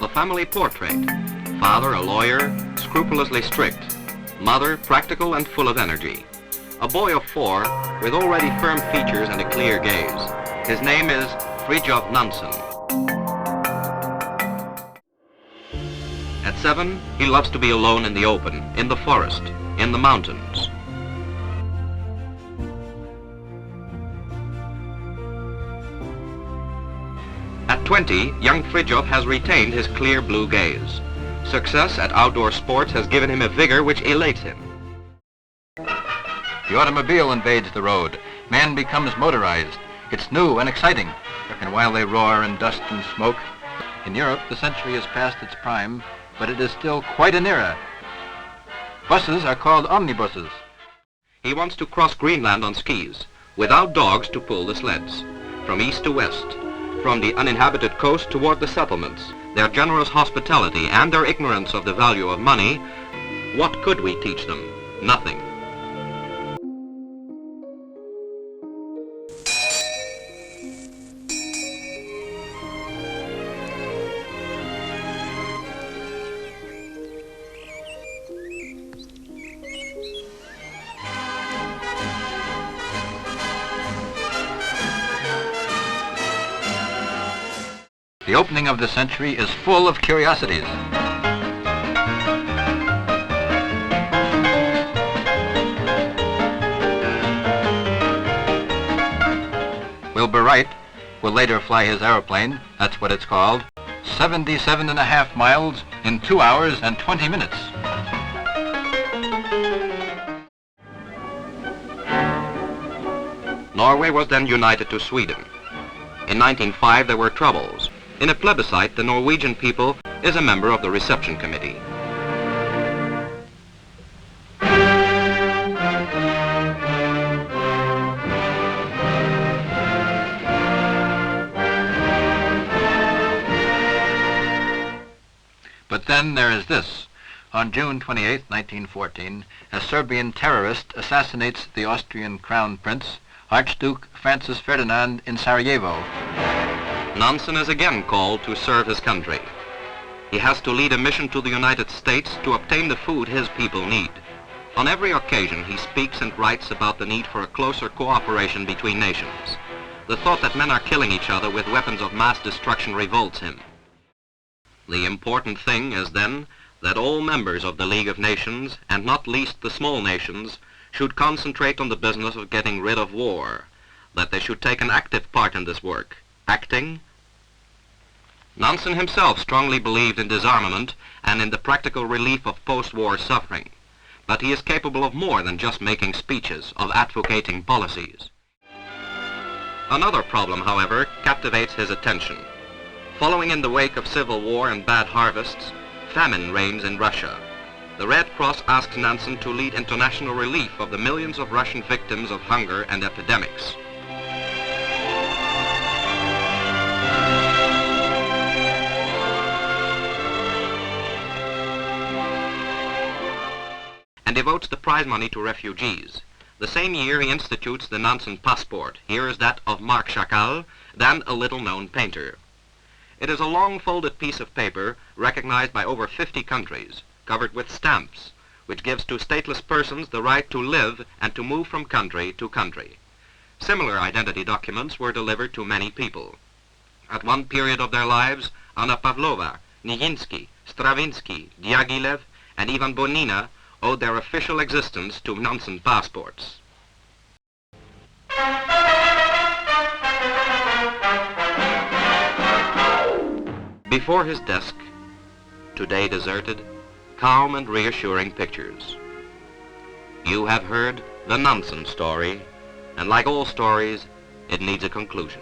The family portrait. Father a lawyer, scrupulously strict. Mother practical and full of energy. A boy of 4 with already firm features and a clear gaze. His name is Fridtjof Nansen. At 7, he loves to be alone in the open, in the forest, in the mountains. At 20, young Fridtjof has retained his clear blue gaze. Success at outdoor sports has given him a vigor which elates him. The automobile invades the road. Man becomes motorized. It's new and exciting. And while they roar and dust and smoke, in Europe the century has passed its prime, but it is still quite an era. Buses are called omnibuses. He wants to cross Greenland on skis, without dogs to pull the sleds, from east to west, from the uninhabited coast toward the settlements. Their generous hospitality and their ignorance of the value of money, what could we teach them? Nothing. The opening of the century is full of curiosities. Wilbur Wright will later fly his aeroplane, that's what it's called, 77.5 miles in 2 hours and 20 minutes. Norway was then united to Sweden. In 1905 there were troubles. In a plebiscite, the Norwegian people is a member of the reception committee. But then there is this. On June 28, 1914, a Serbian terrorist assassinates the Austrian Crown Prince, Archduke Francis Ferdinand, in Sarajevo. Nansen is again called to serve his country. He has to lead a mission to the United States to obtain the food his people need. On every occasion, he speaks and writes about the need for a closer cooperation between nations. The thought that men are killing each other with weapons of mass destruction revolts him. The important thing is then that all members of the League of Nations, and not least the small nations, should concentrate on the business of getting rid of war, that they should take an active part in this work. Acting. Nansen himself strongly believed in disarmament and in the practical relief of post-war suffering, but he is capable of more than just making speeches, of advocating policies. Another problem, however, captivates his attention. Following in the wake of civil war and bad harvests, famine reigns in Russia. The Red Cross asks Nansen to lead international relief of the millions of Russian victims of hunger and epidemics. And devotes the prize money to refugees. The same year he institutes the Nansen passport. Here is that of Marc Chagall, then a little-known painter. It is a long folded piece of paper recognized by over 50 countries, covered with stamps, which gives to stateless persons the right to live and to move from country to country. Similar identity documents were delivered to many people. At one period of their lives, Anna Pavlova, Nijinsky, Stravinsky, Diaghilev, and Ivan Bonina owed their official existence to Nansen passports. Before his desk, today deserted, calm and reassuring pictures. You have heard the Nansen story, and like all stories, it needs a conclusion.